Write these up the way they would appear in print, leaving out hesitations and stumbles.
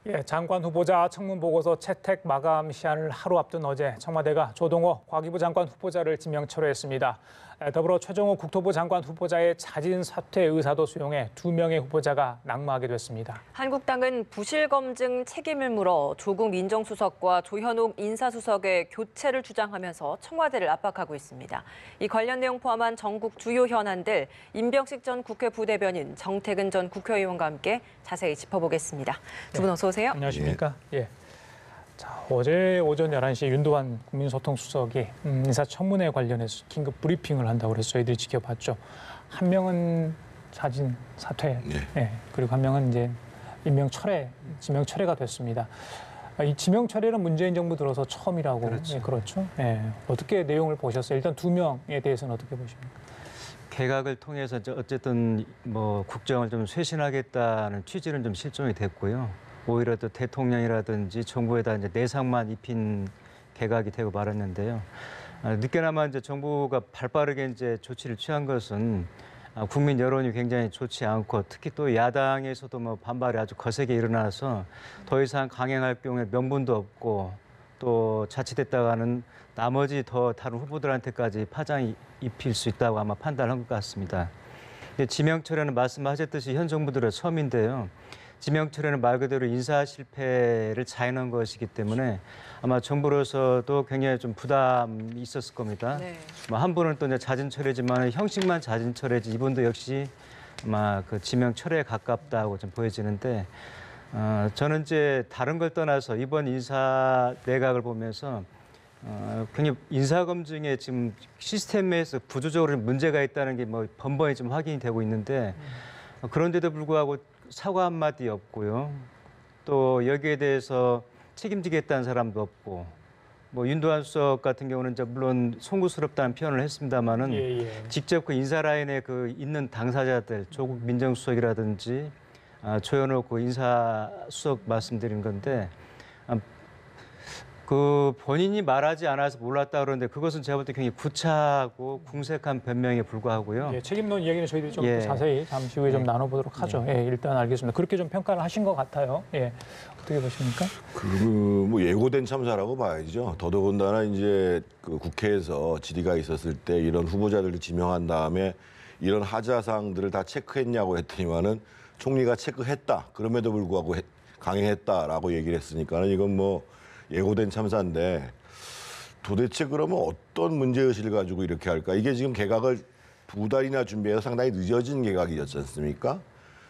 예, 장관 후보자 청문 보고서 채택 마감 시한을 하루 앞둔 어제 청와대가 조동호 과기부 장관 후보자를 지명 철회했습니다. 더불어 최종호 국토부 장관 후보자의 자진 사퇴 의사도 수용해 2명의 후보자가 낙마하게 됐습니다. 한국당은 부실 검증 책임을 물어 조국 민정수석과 조현옥 인사수석의 교체를 주장하면서 청와대를 압박하고 있습니다. 이 관련 내용 포함한 전국 주요 현안들 임병식 전 국회 부대변인, 정태근 전 국회의원과 함께 자세히 짚어보겠습니다. 두 분 어서 오세요. 안녕하십니까? 예. 자, 어제 오전 11시에 윤도환 국민소통수석이 인사청문회 관련해서 긴급 브리핑을 한다고 그래서 저희들이 지켜봤죠. 한 명은 자진 사퇴, 예. 그리고 한 명은 이제 임명 철회, 지명 철회가 됐습니다. 이 지명 철회는 문재인 정부 들어서 처음이라고. 그렇죠. 예, 그렇죠. 예. 어떻게 내용을 보셨어요? 일단 2명에 대해서는 어떻게 보십니까? 개각을 통해서 어쨌든 뭐 국정을 좀 쇄신하겠다는 취지는 좀 실종이 됐고요. 오히려 또 대통령이라든지 정부에다 이제 내상만 입힌 개각이 되고 말았는데요. 늦게나마 이제 정부가 발빠르게 이제 조치를 취한 것은 국민 여론이 굉장히 좋지 않고 특히 또 야당에서도 뭐 반발이 아주 거세게 일어나서 더 이상 강행할 경우에 명분도 없고 또 자칫했다가는 나머지 더 다른 후보들한테까지 파장이 입힐 수 있다고 아마 판단한 것 같습니다. 지명 철회는 말씀하셨듯이 현 정부 들어 처음인데요. 지명 철회는 말 그대로 인사 실패를 자인한 것이기 때문에 아마 정부로서도 굉장히 좀 부담이 있었을 겁니다. 네. 뭐 한 분은 또 이제 자진 철회지만 형식만 자진 철회지 이분도 역시 아마 그 지명 철회에 가깝다고 좀 보여지는데 저는 이제 다른 걸 떠나서 이번 인사 내각을 보면서 굉장히 인사 검증에 지금 시스템에서 구조적으로 문제가 있다는 게 뭐 번번이 좀 확인이 되고 있는데 그런데도 불구하고 사과 한마디 없고요. 또 여기에 대해서 책임지겠다는 사람도 없고 뭐 윤도환 수석 같은 경우는 이제 물론 송구스럽다는 표현을 했습니다마는 직접 그 인사 라인에 그 있는 당사자들 조국 민정수석이라든지 조현옥 그 인사수석 말씀드린 건데 그 본인이 말하지 않아서 몰랐다 그러는데 그것은 제가 볼 때 굉장히 구차하고 궁색한 변명에 불과하고요. 예, 책임론 이야기는 저희들이 좀 자세히 잠시 후에 좀 나눠보도록 하죠. 예, 일단 알겠습니다. 그렇게 좀 평가를 하신 것 같아요. 예, 어떻게 보십니까? 뭐 예고된 참사라고 봐야죠. 더더군다나 이제 그 국회에서 질의가 있었을 때 이런 후보자들을 지명한 다음에 이런 하자사항들을 다 체크했냐고 했더니만은 총리가 체크했다. 그럼에도 불구하고 강행했다라고 얘기를 했으니까는 이건 뭐 예고된 참사인데 도대체 그러면 어떤 문제의식을 가지고 이렇게 할까? 이게 지금 개각을 2달이나 준비해서 상당히 늦어진 개각이었지 않습니까?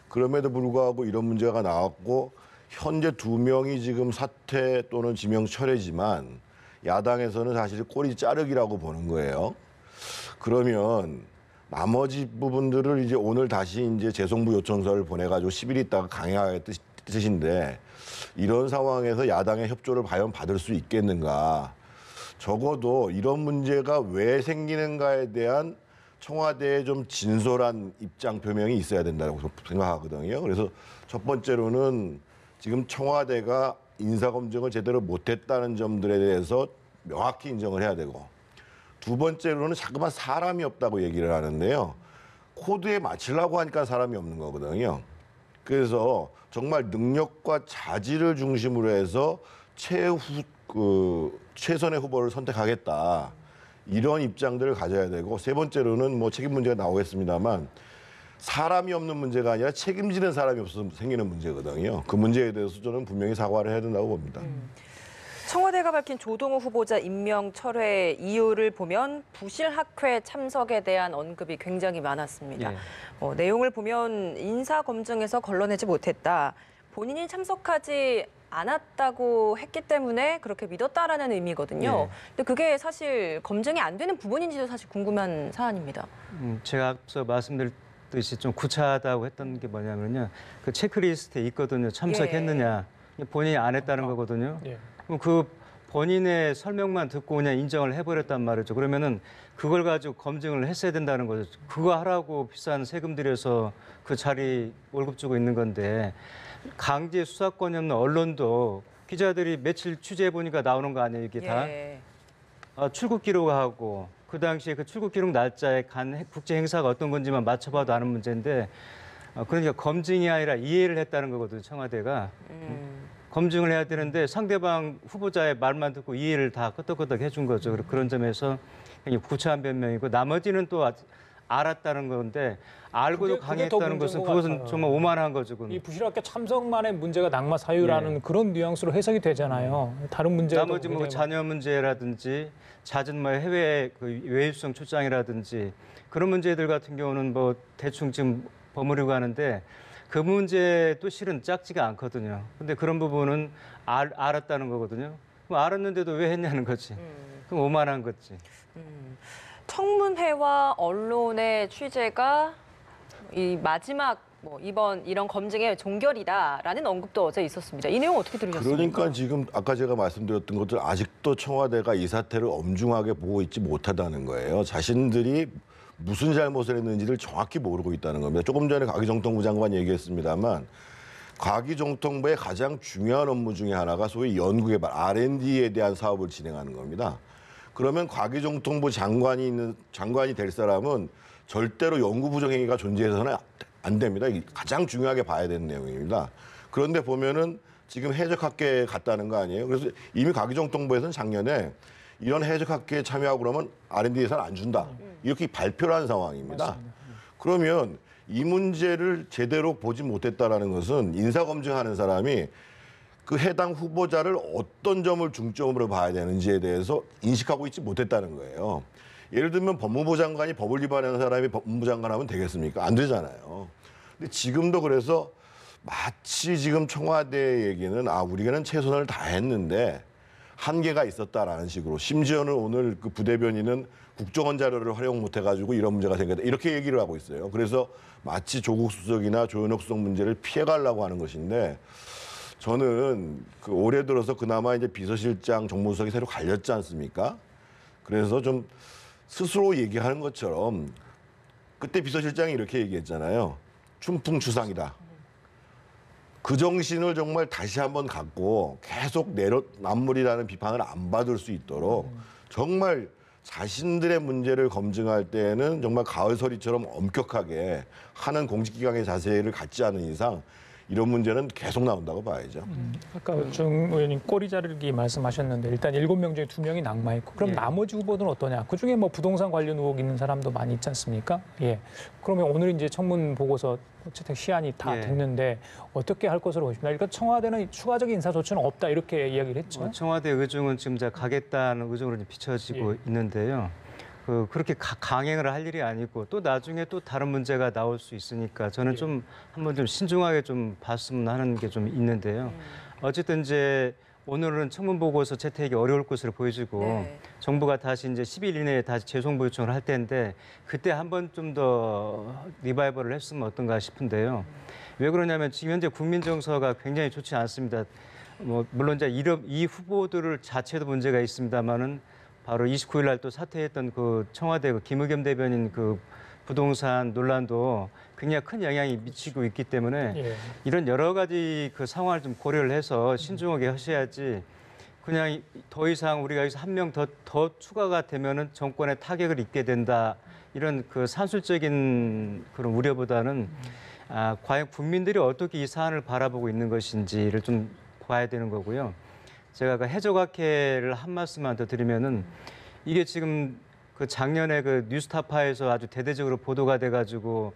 그럼에도 불구하고 이런 문제가 나왔고 현재 2명이 지금 사퇴 또는 지명 철회지만 야당에서는 사실 꼬리 자르기라고 보는 거예요. 그러면 나머지 부분들을 이제 오늘 다시 이제 재송부 요청서를 보내가지고 10일 있다가 강행하겠다는 뜻인데 이런 상황에서 야당의 협조를 과연 받을 수 있겠는가. 적어도 이런 문제가 왜 생기는가에 대한 청와대의 좀 진솔한 입장 표명이 있어야 된다고 생각하거든요. 그래서 첫 번째로는 지금 청와대가 인사검증을 제대로 못했다는 점들에 대해서 명확히 인정을 해야 되고 두 번째로는 자꾸만 사람이 없다고 얘기를 하는데요. 코드에 맞추려고 하니까 사람이 없는 거거든요. 그래서 정말 능력과 자질을 중심으로 해서 최선의 후보를 선택하겠다. 이런 입장들을 가져야 되고 세 번째로는 뭐 책임 문제가 나오겠습니다만 사람이 없는 문제가 아니라 책임지는 사람이 없어서 생기는 문제거든요. 그 문제에 대해서 저는 분명히 사과를 해야 된다고 봅니다. 청와대가 밝힌 조동호 후보자 임명 철회 이유를 보면 부실 학회 참석에 대한 언급이 굉장히 많았습니다. 내용을 보면 인사 검증에서 걸러내지 못했다. 본인이 참석하지 않았다고 했기 때문에 그렇게 믿었다라는 의미거든요. 근데 그게 사실 검증이 안 되는 부분인지도 사실 궁금한 사안입니다. 제가 앞서 말씀드렸듯이 좀 구차하다고 했던 게 뭐냐면요. 그 체크리스트에 있거든요. 참석했느냐. 본인이 안 했다는 거거든요. 그럼 그 본인의 설명만 듣고 그냥 인정을 해버렸단 말이죠. 그러면은 그걸 가지고 검증을 했어야 된다는 거죠. 그거 하라고 비싼 세금 들여서 그 자리 월급 주고 있는 건데 강제 수사권이 없는 언론도 기자들이 며칠 취재해 보니까 나오는 거 아니에요, 이게 다? 출국 기록하고 그 당시에 그 출국 기록 날짜에 간 국제 행사가 어떤 건지만 맞춰봐도 아는 문제인데 그러니까 검증이 아니라 이해를 했다는 거거든요, 청와대가. 검증을 해야 되는데 상대방 후보자의 말만 듣고 이해를 다 끄덕끄덕 해준 거죠. 그런 점에서 굉장히 구차한 변명이고 나머지는 또 알았다는 건데 알고도 그게 더 강요했다는 것은 문제인 것 그것은 같아요. 정말 오만한 거죠. 이 부실학교 참석만의 문제가 낙마 사유라는 그런 뉘앙스로 해석이 되잖아요. 다른 문제도 나머지 뭐 굉장히 자녀 문제라든지 잦은 뭐 해외 그 외유성 출장이라든지 그런 문제들 같은 경우는 뭐 대충 지금 버무리고 하는데 그 문제도 실은 작지가 않거든요. 근데 그런 부분은 알았다는 거거든요. 그럼 알았는데도 왜 했냐는 거지. 그럼 오만한 거지. 청문회와 언론의 취재가 이 마지막 이번 이런 검증의 종결이다라는 언급도 어제 있었습니다. 이 내용 어떻게 들으셨습니까? 그러니까 지금 아까 제가 말씀드렸던 것들 아직도 청와대가 이 사태를 엄중하게 보고 있지 못하다는 거예요. 자신들이 무슨 잘못을 했는지를 정확히 모르고 있다는 겁니다. 조금 전에 과기정통부 장관이 얘기했습니다만 과기정통부의 가장 중요한 업무 중에 하나가 소위 연구개발 R&D에 대한 사업을 진행하는 겁니다. 그러면 과기정통부 장관이 될 사람은 절대로 연구부정행위가 존재해서는 안 됩니다. 이게 가장 중요하게 봐야 되는 내용입니다. 그런데 보면은 지금 해적학계에 갔다는 거 아니에요? 그래서 이미 과기정통부에서는 작년에 이런 해적학계에 참여하고 그러면 R&D 예산 안 준다. 이렇게 발표를 한 상황입니다. 맞습니다. 그러면 이 문제를 제대로 보지 못했다라는 것은 인사검증하는 사람이 그 해당 후보자를 어떤 점을 중점으로 봐야 되는지에 대해서 인식하고 있지 못했다는 거예요. 예를 들면 법무부 장관이 법을 위반하는 사람이 법무부 장관 하면 되겠습니까? 안 되잖아요. 근데 지금도 그래서 마치 지금 청와대 얘기는 우리는 최선을 다했는데 한계가 있었다라는 식으로 심지어는 오늘 그 부대변인은 국정원 자료를 활용 못해가지고 이런 문제가 생겼다 이렇게 얘기를 하고 있어요. 그래서 마치 조국 수석이나 조현옥 수석 문제를 피해가려고 하는 것인데 저는 그 올해 들어서 그나마 이제 비서실장 정무수석이 새로 갈렸지 않습니까? 그래서 좀 스스로 얘기하는 것처럼 그때 비서실장이 이렇게 얘기했잖아요. 춘풍추상이다. 그 정신을 정말 다시 한번 갖고 계속 내로남불이라는 비판을 안 받을 수 있도록 정말 자신들의 문제를 검증할 때에는 정말 가을서리처럼 엄격하게 하는 공직기강의 자세를 갖지 않은 이상 이런 문제는 계속 나온다고 봐야죠. 아까 정 의원님 꼬리 자르기 말씀하셨는데 일단 7명 중에 2명이 낙마했고 그럼 나머지 후보들은 어떠냐? 그중에 뭐 부동산 관련 의혹 있는 사람도 많이 있지 않습니까? 예. 그러면 오늘 이제 청문 보고서 어쨌든 시한이 다 됐는데 어떻게 할 것으로 보십니까? 그러니까 청와대는 추가적인 인사 조치는 없다 이렇게 이야기를 했죠. 청와대 의중은 지금 가겠다는 의중으로 비춰지고 있는데요. 그렇게 강행을 할 일이 아니고 또 나중에 또 다른 문제가 나올 수 있으니까 저는 좀 한번 좀 신중하게 좀 봤으면 하는 게 좀 있는데요. 어쨌든 이제 오늘은 청문 보고서 채택이 어려울 것으로 보여지고 정부가 다시 이제 10일 이내에 다시 재송부 요청을 할 텐데 그때 한번 좀 더 리바이벌을 했으면 어떤가 싶은데요. 왜 그러냐면 지금 현재 국민 정서가 굉장히 좋지 않습니다. 물론 이제 이 후보들을 자체도 문제가 있습니다만은 바로 29일 날 또 사퇴했던 그 청와대 김의겸 대변인 그 부동산 논란도 굉장히 큰 영향이 미치고 있기 때문에 이런 여러 가지 그 상황을 좀 고려를 해서 신중하게 하셔야지 그냥 더 이상 우리가 여기서 한 명 더 추가가 되면은 정권에 타격을 입게 된다 이런 그 산술적인 그런 우려보다는 과연 국민들이 어떻게 이 사안을 바라보고 있는 것인지를 좀 봐야 되는 거고요. 제가 그 해적학회를 한 말씀만 더 드리면은 이게 지금 그 작년에 그 뉴스타파에서 아주 대대적으로 보도가 돼가지고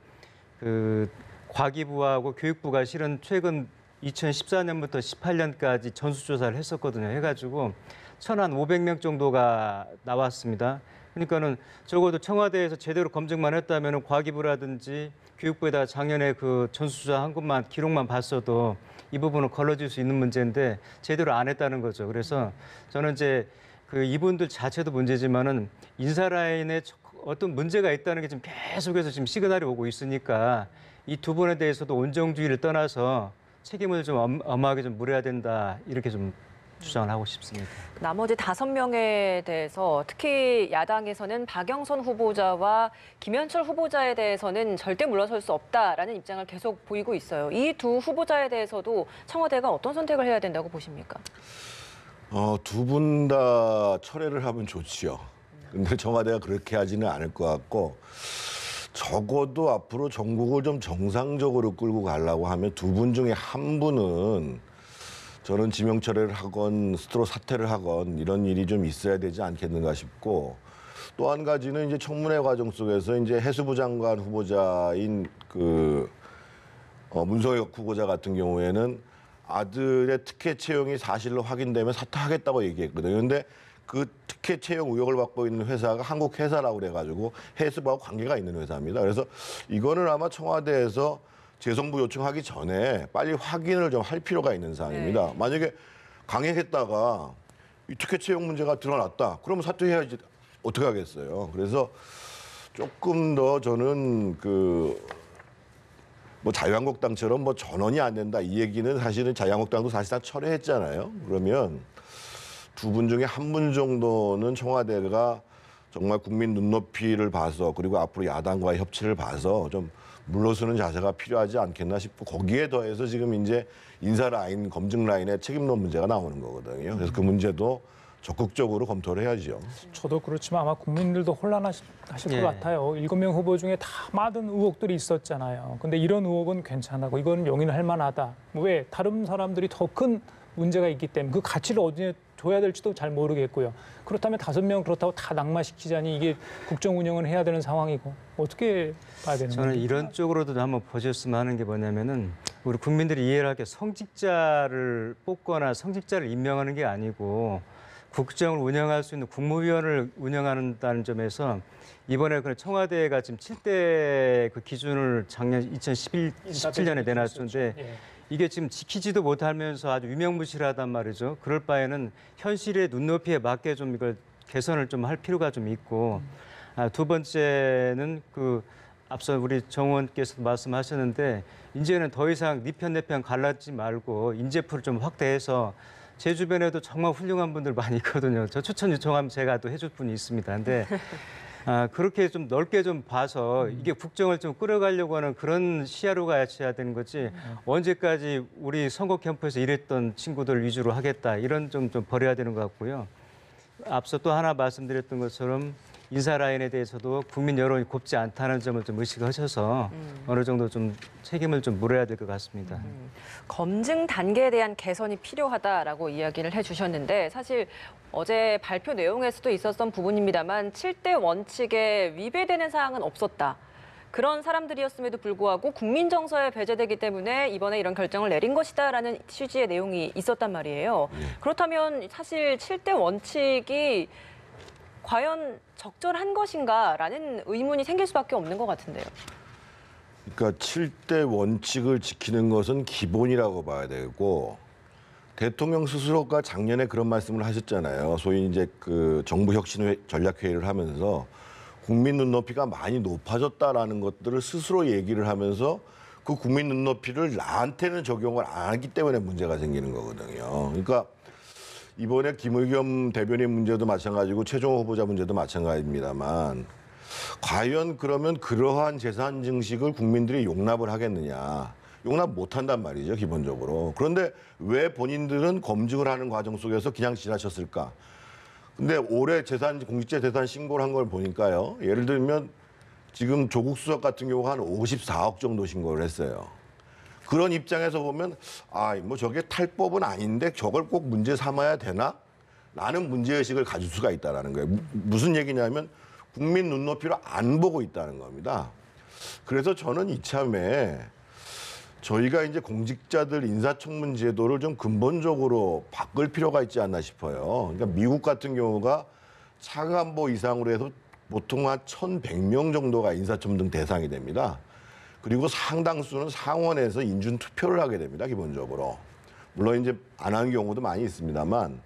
그 과기부하고 교육부가 실은 최근 2014년부터 18년까지 전수조사를 했었거든요. 해가지고 1,500명 정도가 나왔습니다. 그러니까는 적어도 청와대에서 제대로 검증만 했다면은 과기부라든지 교육부에다가 작년에 그 전수조사 한 것만 기록만 봤어도 이 부분은 걸러질 수 있는 문제인데 제대로 안 했다는 거죠. 그래서 저는 이제 그 이분들 자체도 문제지만은 인사 라인에 어떤 문제가 있다는 게 지금 계속해서 지금 시그널이 오고 있으니까 이 두 분에 대해서도 온정주의를 떠나서 책임을 좀 엄하게 좀 물어야 된다 이렇게 좀 주장을 하고 싶습니다. 나머지 5명에 대해서 특히 야당에서는 박영선 후보자와 김현철 후보자에 대해서는 절대 물러설 수 없다라는 입장을 계속 보이고 있어요. 이 두 후보자에 대해서도 청와대가 어떤 선택을 해야 된다고 보십니까? 두 분 다 철회를 하면 좋지요. 근데 청와대가 그렇게 하지는 않을 것 같고 적어도 앞으로 전국을 좀 정상적으로 끌고 가려고 하면 두 분 중에 한 분은 저는 지명 철회를 하건 스스로 사퇴를 하건 이런 일이 좀 있어야 되지 않겠는가 싶고 또 한 가지는 이제 청문회 과정 속에서 이제 해수부 장관 후보자인 문성혁 후보자 같은 경우에는 아들의 특혜 채용이 사실로 확인되면 사퇴하겠다고 얘기했거든요. 그런데 그 특혜 채용 의혹을 받고 있는 회사가 한국 회사라고 그래가지고 해수부하고 관계가 있는 회사입니다. 그래서 이거는 아마 청와대에서 재송부 요청하기 전에 빨리 확인을 좀 할 필요가 있는 사안입니다. 네. 만약에 강행했다가 이 특혜 채용 문제가 드러났다. 그러면 사퇴해야지 어떻게 하겠어요. 그래서 조금 더 저는 뭐 자유한국당처럼 뭐 전원이 안 된다 이 얘기는 사실은 자유한국당도 사실상 철회했잖아요. 그러면 두 분 중에 한 분 정도는 청와대가 정말 국민 눈높이를 봐서 그리고 앞으로 야당과의 협치를 봐서 좀 물러서는 자세가 필요하지 않겠나 싶고 거기에 더해서 지금 이제 인사 라인, 검증 라인의 책임론 문제가 나오는 거거든요. 그래서 그 문제도 적극적으로 검토를 해야죠. 저도 그렇지만 아마 국민들도 혼란하실 것 같아요. 7명 후보 중에 다 많은 의혹들이 있었잖아요. 근데 이런 의혹은 괜찮고 이건 용인할 만하다. 왜? 다른 사람들이 더 큰 문제가 있기 때문에 그 가치를 어디에 줘야 될지도 잘 모르겠고요. 그렇다면 5명 그렇다고 다 낙마시키자니 이게 국정 운영은 해야 되는 상황이고 어떻게 봐야 되는 거예요? 저는 이런 쪽으로도 한번 보셨으면 하는 게 뭐냐면은 우리 국민들이 이해를 하게 성직자를 뽑거나 성직자를 임명하는 게 아니고 국정을 운영할 수 있는 국무위원을 운영한다는 점에서 이번에 그 청와대가 지금 7대 그 기준을 작년 2017년에 내놨는데 이게 지금 지키지도 못하면서 아주 유명무실하단 말이죠. 그럴 바에는 현실의 눈높이에 맞게 좀 이걸 개선을 좀 할 필요가 좀 있고 두 번째는 앞서 우리 정 의원께서도 말씀하셨는데 이제는 더 이상 네 편 내 편 갈라지지 말고 인재풀을 좀 확대해서 제 주변에도 정말 훌륭한 분들 많이 있거든요. 저 추천 요청하면 제가 또 해줄 분이 있습니다. 근데 그렇게 좀 넓게 좀 봐서 이게 국정을 좀 끌어가려고 하는 그런 시야로 가야 되는 거지 언제까지 우리 선거 캠프에서 일했던 친구들 위주로 하겠다 이런 좀 버려야 되는 것 같고요. 앞서 또 하나 말씀드렸던 것처럼 인사 라인에 대해서도 국민 여론이 곱지 않다는 점을 좀 의식하셔서 어느 정도 좀 책임을 좀 물어야 될 것 같습니다. 검증 단계에 대한 개선이 필요하다라고 이야기를 해주셨는데 사실 어제 발표 내용에서도 있었던 부분입니다만 7대 원칙에 위배되는 사항은 없었다. 그런 사람들이었음에도 불구하고 국민 정서에 배제되기 때문에 이번에 이런 결정을 내린 것이다라는 취지의 내용이 있었단 말이에요. 그렇다면 사실 7대 원칙이 과연 적절한 것인가라는 의문이 생길 수밖에 없는 것 같은데요. 그러니까 7대 원칙을 지키는 것은 기본이라고 봐야 되고 대통령 스스로가 작년에 그런 말씀을 하셨잖아요. 소위 이제 정부 혁신 전략회의를 하면서 국민 눈높이가 많이 높아졌다라는 것들을 스스로 얘기를 하면서 그 국민 눈높이를 나한테는 적용을 안 하기 때문에 문제가 생기는 거거든요. 그러니까 이번에 김의겸 대변인 문제도 마찬가지고 최종호 후보자 문제도 마찬가지입니다만 과연 그러면 그러한 재산 증식을 국민들이 용납을 하겠느냐. 용납 못한단 말이죠, 기본적으로. 그런데 왜 본인들은 검증을 하는 과정 속에서 그냥 지나쳤을까? 근데 올해 공직자 재산 신고를 한 걸 보니까요. 예를 들면 지금 조국 수석 같은 경우가 한 54억 정도 신고를 했어요. 그런 입장에서 보면 뭐 저게 탈법은 아닌데 저걸 꼭 문제 삼아야 되나? 라는 문제의식을 가질 수가 있다는 거예요. 무슨 얘기냐면 국민 눈높이로 안 보고 있다는 겁니다. 그래서 저는 이참에 저희가 이제 공직자들 인사청문 제도를 좀 근본적으로 바꿀 필요가 있지 않나 싶어요. 그러니까 미국 같은 경우가 차관보 이상으로 해서 보통 한 1,100명 정도가 인사청문 대상이 됩니다. 그리고 상당수는 상원에서 인준 투표를 하게 됩니다, 기본적으로. 물론 이제 안 하는 경우도 많이 있습니다만.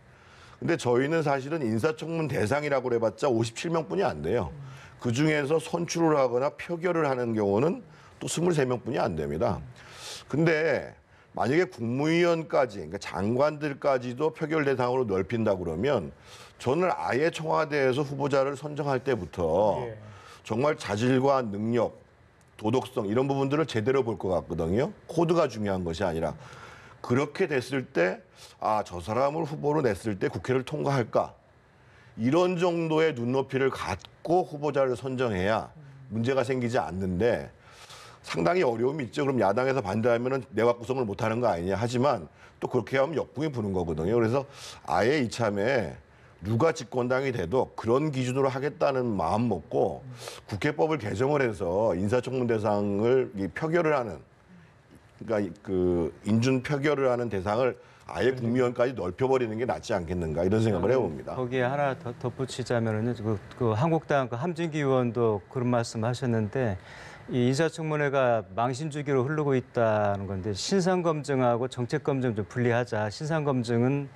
근데 저희는 사실은 인사청문 대상이라고 해봤자 57명뿐이 안 돼요. 그 중에서 선출을 하거나 표결을 하는 경우는 또 23명뿐이 안 됩니다. 근데 만약에 국무위원까지, 그러니까 장관들까지도 표결 대상으로 넓힌다 그러면 저는 아예 청와대에서 후보자를 선정할 때부터 정말 자질과 능력, 도덕성 이런 부분들을 제대로 볼 것 같거든요. 코드가 중요한 것이 아니라. 그렇게 됐을 때 저 사람을 후보로 냈을 때 국회를 통과할까? 이런 정도의 눈높이를 갖고 후보자를 선정해야 문제가 생기지 않는데 상당히 어려움이 있죠. 그럼 야당에서 반대하면은 내각 구성을 못하는 거 아니냐 하지만 또 그렇게 하면 역풍이 부는 거거든요. 그래서 아예 이참에 누가 집권당이 돼도 그런 기준으로 하겠다는 마음 먹고 국회법을 개정을 해서 인사청문대상을 표결을 하는, 그러니까 그 인준 표결을 하는 대상을 아예 국민의원까지 넓혀버리는 게 낫지 않겠는가 이런 생각을 해봅니다. 거기에 하나 더 덧붙이자면은 그 한국당 그 함진기 의원도 그런 말씀하셨는데 이 인사청문회가 망신주기로 흐르고 있다는 건데 신상검증하고 정책검증 좀 분리하자. 신상검증은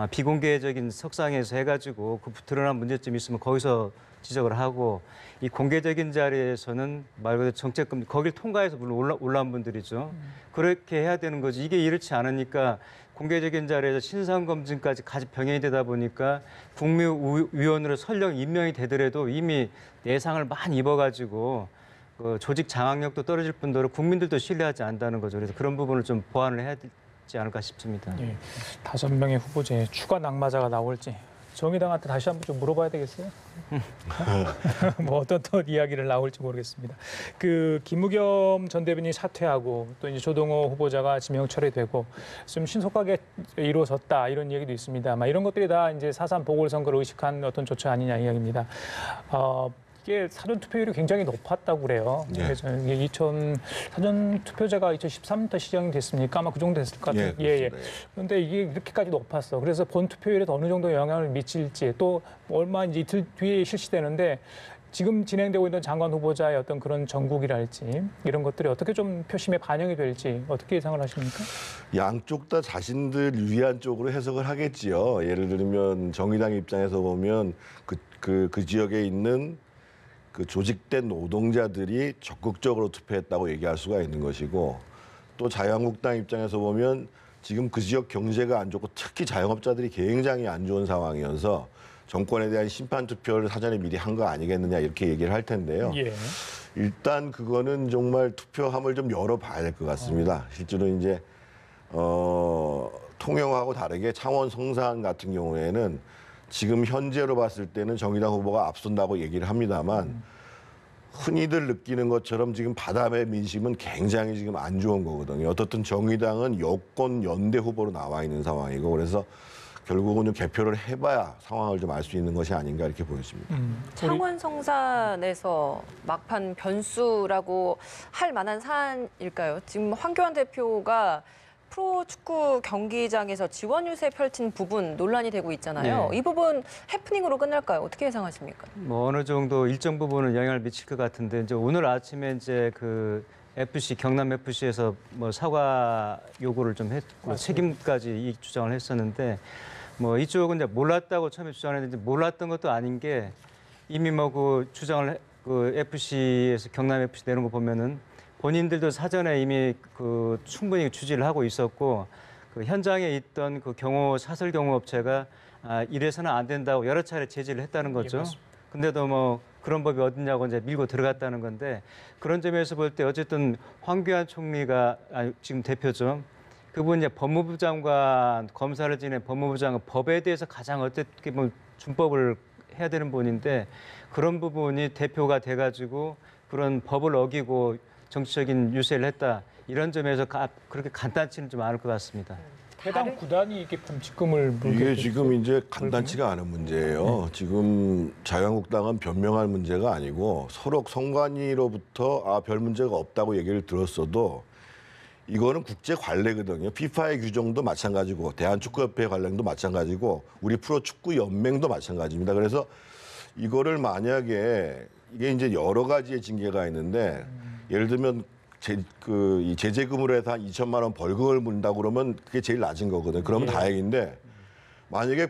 비공개적인 석상에서 해가지고 그 드러난 문제점이 있으면 거기서 지적을 하고 이 공개적인 자리에서는 말 그대로 정책검증 거길 통과해서 물론 올라온 분들이죠. 그렇게 해야 되는 거지. 이게 이렇지 않으니까 공개적인 자리에서 신상검증까지 같이 병행이 되다 보니까 국무위원으로 설령 임명이 되더라도 이미 예상을 많이 입어가지고 그 조직 장악력도 떨어질 뿐더러 국민들도 신뢰하지 않는다는 거죠. 그래서 그런 부분을 좀 보완을 해야 되지 않을까 싶습니다. 예, 5명의 후보자의 추가 낙마자가 나올지 정의당한테 다시 한번 좀 물어봐야 되겠어요. 뭐 어떤 또 이야기를 나올지 모르겠습니다. 그 김무겸 전 대변인이 사퇴하고 또 이제 조동호 후보자가 지명 철회되고 좀 신속하게 이루어졌다 이런 얘기도 있습니다. 이런 것들이 다 이제 4.3 보궐선거를 의식한 어떤 조처 아니냐 이야기입니다. 이게 사전 투표율이 굉장히 높았다고 그래요. 예. 그래서 이게 사전 투표자가 2013년부터 시작이 됐습니까? 아마 그 정도 됐을 것 같아요. 예. 그런데 이게 이렇게까지 높았어. 그래서 본 투표율에 어느 정도 영향을 미칠지 또 얼마 이제 이틀 뒤에 실시되는데 지금 진행되고 있는 장관 후보자의 어떤 그런 전국이랄지 이런 것들이 어떻게 좀 표심에 반영이 될지 어떻게 예상을 하십니까? 양쪽 다 자신들 유리한 쪽으로 해석을 하겠지요. 예를 들면 정의당 입장에서 보면 그 지역에 있는 그 조직된 노동자들이 적극적으로 투표했다고 얘기할 수가 있는 것이고 또 자유한국당 입장에서 보면 지금 그 지역 경제가 안 좋고 특히 자영업자들이 굉장히 안 좋은 상황이어서 정권에 대한 심판 투표를 사전에 미리 한 거 아니겠느냐 이렇게 얘기를 할 텐데요. 예. 일단 그거는 정말 투표함을 좀 열어봐야 될 것 같습니다. 실제로 이제 통영하고 다르게 창원 성산 같은 경우에는 지금 현재로 봤을 때는 정의당 후보가 앞선다고 얘기를 합니다만 흔히들 느끼는 것처럼 지금 바다의 민심은 굉장히 지금 안 좋은 거거든요. 어떻든 정의당은 여권 연대 후보로 나와 있는 상황이고 그래서 결국은 좀 개표를 해봐야 상황을 좀 알 수 있는 것이 아닌가 이렇게 보여집니다. 창원 성산에서 막판 변수라고 할 만한 사안일까요? 지금 황교안 대표가 프로축구 경기장에서 지원 유세 펼친 부분 논란이 되고 있잖아요. 네. 이 부분 해프닝으로 끝날까요? 어떻게 예상하십니까? 뭐 어느 정도 일정 부분은 영향을 미칠 것 같은데 이제 오늘 아침에 이제 그 FC 경남 FC에서 뭐 사과 요구를 좀 했고 책임까지 이 주장을 했었는데 뭐 이쪽은 이제 몰랐다고 처음에 주장했는데 몰랐던 것도 아닌 게 이미 뭐 그 주장을 그 FC에서 경남 FC 내는 거 보면은 본인들도 사전에 이미 그 충분히 추진을 하고 있었고 그 현장에 있던 그 사설 경호업체가 이래서는 안 된다고 여러 차례 제지를 했다는 거죠. 예, 맞습니다. 근데도 뭐 그런 법이 어딨냐고 이제 밀고 들어갔다는 건데 그런 점에서 볼 때 어쨌든 황교안 총리가 지금 대표죠. 그분이 이제 법무부 장관 검사를 지낸 법무부 장관 법에 대해서 가장 어떻게 보면 준법을 해야 되는 분인데 그런 부분이 대표가 돼가지고 그런 법을 어기고 정치적인 유세를 했다. 이런 점에서 그렇게 간단치는 좀 않을 것 같습니다. 해당 구단이 이게 범칙금을 물게 이게 됐죠. 지금 이제 간단치가 않은 문제예요. 지금 자유한국당은 변명할 문제가 아니고 서로 선관위로부터 별 문제가 없다고 얘기를 들었어도 이거는 국제 관례거든요. 피파의 규정도 마찬가지고 대한축구협회 관례도 마찬가지고 우리 프로축구연맹도 마찬가지입니다. 그래서 이거를 만약에 이게 이제 여러 가지의 징계가 있는데 예를 들면 이 제재금으로 해서 한 2천만 원 벌금을 물린다고 그러면 그게 제일 낮은 거거든요. 그러면 다행인데 만약에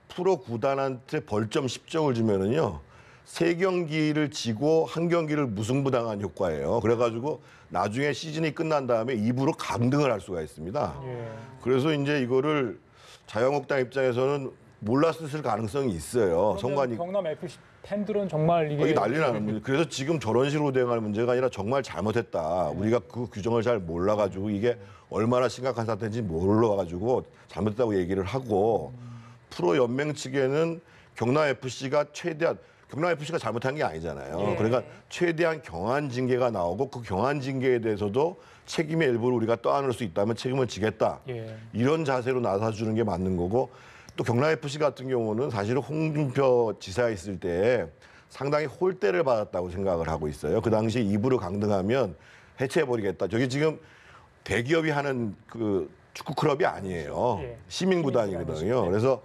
프로 구단한테 벌점 10점을 주면은요. 3경기를 지고 1경기를 무승부당한 효과예요. 그래가지고 나중에 시즌이 끝난 다음에 2부로 강등을 할 수가 있습니다. 예. 그래서 이제 이거를 자유한국당 입장에서는 몰랐을 가능성이 있어요. 선관위 경남 FC 팬들은 정말 이게 난리 나는 문제. 그래서 지금 저런 식으로 대응할 문제가 아니라 정말 잘못했다. 우리가 그 규정을 잘 몰라가지고 이게 얼마나 심각한 사태인지 몰라가지고 잘못했다고 얘기를 하고 프로 연맹 측에는 경남 FC가 최대한 경남 FC가 잘못한 게 아니잖아요. 예. 그러니까 최대한 경한 징계가 나오고 그 경한 징계에 대해서도 책임의 일부를 우리가 떠안을 수 있다면 책임을 지겠다. 예. 이런 자세로 나서주는 게 맞는 거고 또 경남 FC 같은 경우는 사실은 홍준표 지사 있을 때 상당히 홀대를 받았다고 생각을 하고 있어요. 그 당시에 입으로 강등하면 해체해버리겠다. 저게 지금 대기업이 하는 그 축구 클럽이 아니에요. 예. 시민구단이거든요. 그래서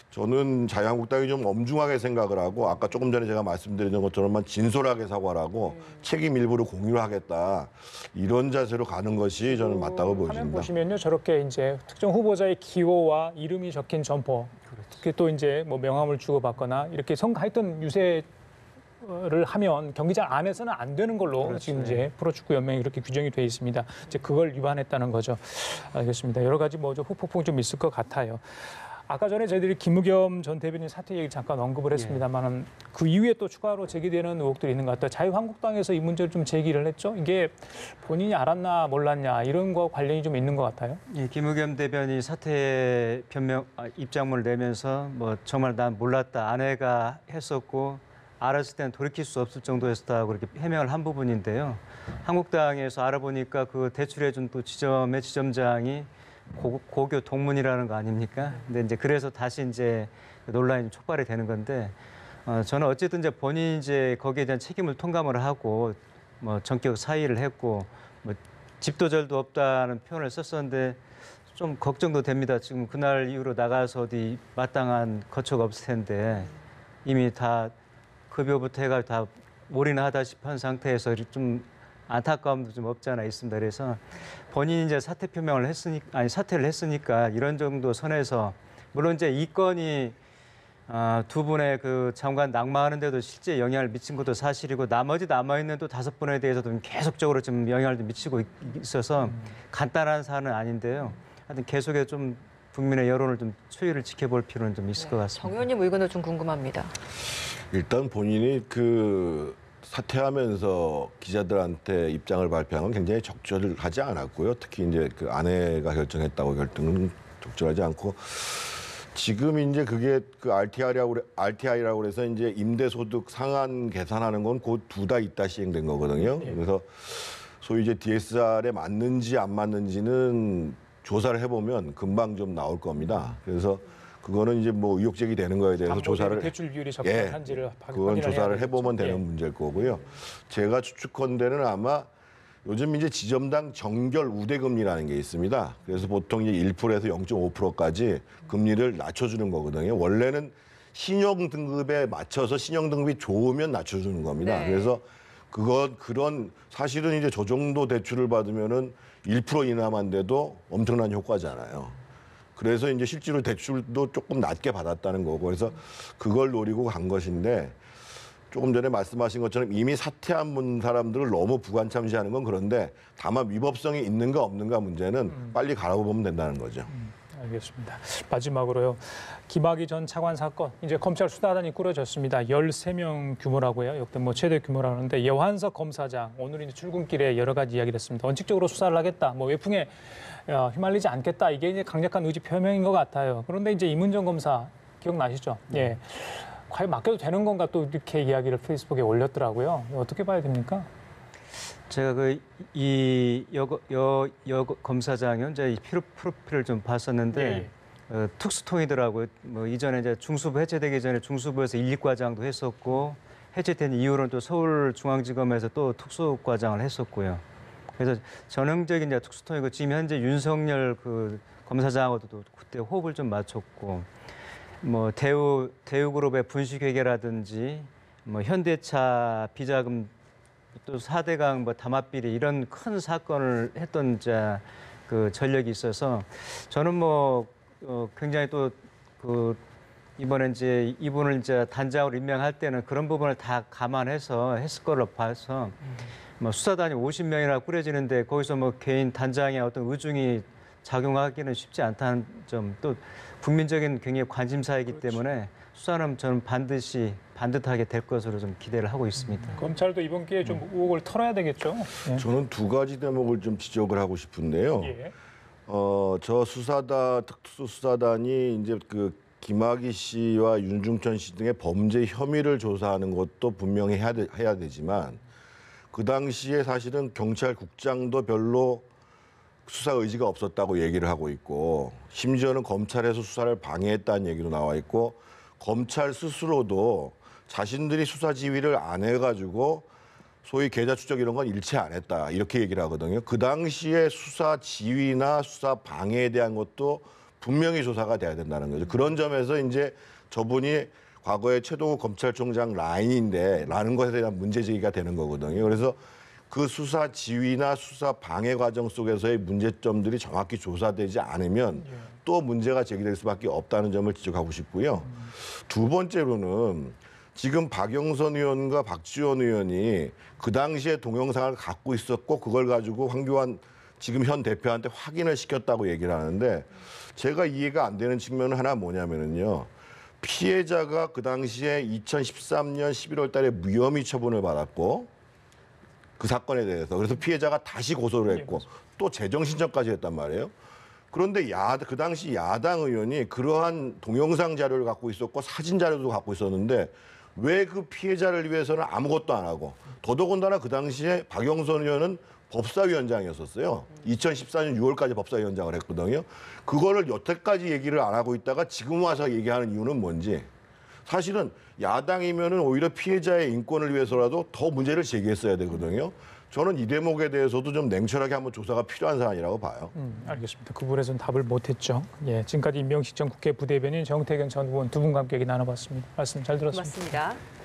저는 자유한국당이 좀 엄중하게 생각을 하고 아까 조금 전에 제가 말씀드린 것처럼만 진솔하게 사과를 하고 책임 일부를 공유를 하겠다. 이런 자세로 가는 것이 저는 맞다고 화면 보여집니다. 보시면요, 저렇게 이제 특정 후보자의 기호와 이름이 적힌 점퍼, 특히 또 이제 뭐 명함을 주고받거나 이렇게 하여튼 유세를 하면 경기장 안에서는 안 되는 걸로 지금 이제 프로축구 연맹이 이렇게 규정이 돼 있습니다. 이제 그걸 위반했다는 거죠. 알겠습니다. 여러 가지 뭐 후폭풍 좀 있을 것 같아요. 아까 전에 저희들이 김의겸 전 대변인 사퇴 얘기 잠깐 언급을 했습니다만은 그 이후에 또 추가로 제기되는 의혹들이 있는 것 같아요. 자유한국당에서 이 문제를 좀 제기를 했죠. 이게 본인이 알았나 몰랐냐 이런 거 관련이 좀 있는 것 같아요. 예, 김의겸 대변인이 사퇴 입장문을 내면서 뭐 정말 난 몰랐다. 아내가 했었고 알았을 때는 돌이킬 수 없을 정도였다고 그렇게 해명을 한 부분인데요. 한국당에서 알아보니까 그 대출해준 또 지점의 지점장이 고교 동문이라는 거 아닙니까? 근데 이제 그래서 다시 이제 논란이 촉발이 되는 건데 저는 어쨌든 이제 본인이 이제 거기에 대한 책임을 통감을 하고 뭐 전격 사의를 했고 뭐 집도절도 없다는 표현을 썼었는데 좀 걱정도 됩니다. 지금 그날 이후로 나가서 어디 마땅한 거처가 없을 텐데 이미 다 급여부터 해가 다 올인하다시피 한 상태에서 좀 안타까움도 좀 없지 않아 있습니다. 그래서 본인이 이제 사퇴 표명을 사퇴를 했으니까 이런 정도 선에서 물론 이제 이 건이 두 분의 그 장관 낙마하는데도 실제 영향을 미친 것도 사실이고 나머지 남아 있는 또 5분에 대해서도 계속적으로 좀 영향을 좀 미치고 있어서 간단한 사안은 아닌데요. 하여튼 계속해서 좀 국민의 여론을 좀 추이를 지켜볼 필요는 좀 있을 것 같습니다. 정 의원님 의견도 좀 궁금합니다. 일단 본인이 사퇴하면서 기자들한테 입장을 발표한 건 굉장히 적절하지 않았고요. 특히 이제 그 아내가 결정했다고 결정은 적절하지 않고 지금 이제 그게 그 RTI라고 그래서 이제 임대소득 상한 계산하는 건 곧 2 달 있다 시행된 거거든요. 그래서 소위 이제 DSR에 맞는지 안 맞는지는 조사를 해보면 금방 좀 나올 겁니다. 그래서 그거는 이제 뭐 의혹 제기되는 거에 대해서 조사를 대출 비율이 적절한지를 그건 조사를 해보면 되는 예. 문제일 거고요. 제가 추측컨대는 아마 요즘 이제 지점당 정결 우대금리라는 게 있습니다. 그래서 보통 이제 1%에서 0.5%까지 금리를 낮춰주는 거거든요. 원래는 신용 등급에 맞춰서 신용 등급이 좋으면 낮춰주는 겁니다. 네. 그래서 그런 사실은 이제 저 정도 대출을 받으면은 1% 이나만 돼도 엄청난 효과잖아요. 그래서 이제 실제로 대출도 조금 낮게 받았다는 거고 그래서 그걸 노리고 간 것인데 조금 전에 말씀하신 것처럼 이미 사퇴한 분 사람들을 너무 부관참시하는 건 그런데 다만 위법성이 있는가 없는가 문제는 빨리 갈아보면 된다는 거죠. 알겠습니다. 마지막으로요. 김학의 전 차관 사건 이제 검찰 수사단이 꾸려졌습니다. 13명 규모라고요. 역대 뭐 최대 규모라는데 여한석 검사장 오늘 이제 출근길에 여러 가지 이야기를 했습니다. 원칙적으로 수사를 하겠다. 뭐 외풍에 휘말리지 않겠다. 이게 이제 강력한 의지 표명인 것 같아요. 그런데 이제 이문정 검사 기억나시죠? 예. 과연 맡겨도 되는 건가 또 이렇게 이야기를 페이스북에 올렸더라고요. 어떻게 봐야 됩니까? 제가 이 여 검사장이 이제 프로필을 좀 봤었는데 특수통이더라고요. 뭐 이전에 이제 중수부 해체되기 전에 중수부에서 1, 2과장도 했었고 해체된 이후로는 또 서울중앙지검에서 또 특수과장을 했었고요. 그래서 전형적인 이제 특수통이고 지금 현재 윤석열 그 검사장하고도 그때 호흡을 좀 맞췄고 뭐 대우그룹의 분식회계라든지 뭐 현대차 비자금 또 4대강 뭐 담합비리 이런 큰 사건을 했던 그 전력이 있어서 저는 뭐 굉장히 또 그 이번에 이제 이분을 이제 단장으로 임명할 때는 그런 부분을 다 감안해서 했을 거로 봐서 뭐 수사단이 50명이나 꾸려지는데 거기서 뭐 개인 단장의 어떤 의중이 작용하기는 쉽지 않다는 점 또 국민적인 굉장히 관심사이기 때문에 수사는 저는 반듯하게 될 것으로 좀 기대를 하고 있습니다. 검찰도 이번 기회에 좀 의혹을 털어야 되겠죠? 예. 저는 2가지 대목을 좀 지적을 하고 싶은데요. 예. 저 특수수사단이 이제 그 김학의 씨와 윤중천 씨 등의 범죄 혐의를 조사하는 것도 분명히 해야 되지만 그 당시에 사실은 경찰국장도 별로 수사 의지가 없었다고 얘기를 하고 있고 심지어는 검찰에서 수사를 방해했다는 얘기도 나와 있고 검찰 스스로도 자신들이 수사 지휘를 안 해가지고 소위 계좌 추적 이런 건 일체 안 했다 이렇게 얘기를 하거든요. 그 당시에 수사 지휘나 수사 방해에 대한 것도 분명히 조사가 돼야 된다는 거죠. 그런 점에서 이제 저분이 과거에 최동욱 검찰총장 라인인데라는 것에 대한 문제 제기가 되는 거거든요. 그래서 그 수사 지휘나 수사 방해 과정 속에서의 문제점들이 정확히 조사되지 않으면 또 문제가 제기될 수밖에 없다는 점을 지적하고 싶고요. 두 번째로는 지금 박영선 의원과 박지원 의원이 그 당시에 동영상을 갖고 있었고 그걸 가지고 황교안 지금 현 대표한테 확인을 시켰다고 얘기를 하는데 제가 이해가 안 되는 측면은 하나 뭐냐면은요. 피해자가 그 당시에 2013년 11월 달에 무혐의 처분을 받았고 그 사건에 대해서 그래서 피해자가 다시 고소를 했고 또 재정 신청까지 했단 말이에요. 그런데 그 당시 야당 의원이 그러한 동영상 자료를 갖고 있었고 사진 자료도 갖고 있었는데 왜 그 피해자를 위해서는 아무것도 안 하고 더더군다나 그 당시에 박영선 의원은 법사위원장이었었어요. 2014년 6월까지 법사위원장을 했거든요. 그거를 여태까지 얘기를 안 하고 있다가 지금 와서 얘기하는 이유는 뭔지. 사실은 야당이면은 오히려 피해자의 인권을 위해서라도 더 문제를 제기했어야 되거든요. 저는 이 대목에 대해서도 좀 냉철하게 한번 조사가 필요한 사안이라고 봐요. 알겠습니다. 그 부분에서는 답을 못했죠. 예, 지금까지 임명식 전 국회 부대변인 정태균 전 의원 두 분과 함께 얘기 나눠봤습니다. 말씀 잘 들었습니다. 고맙습니다.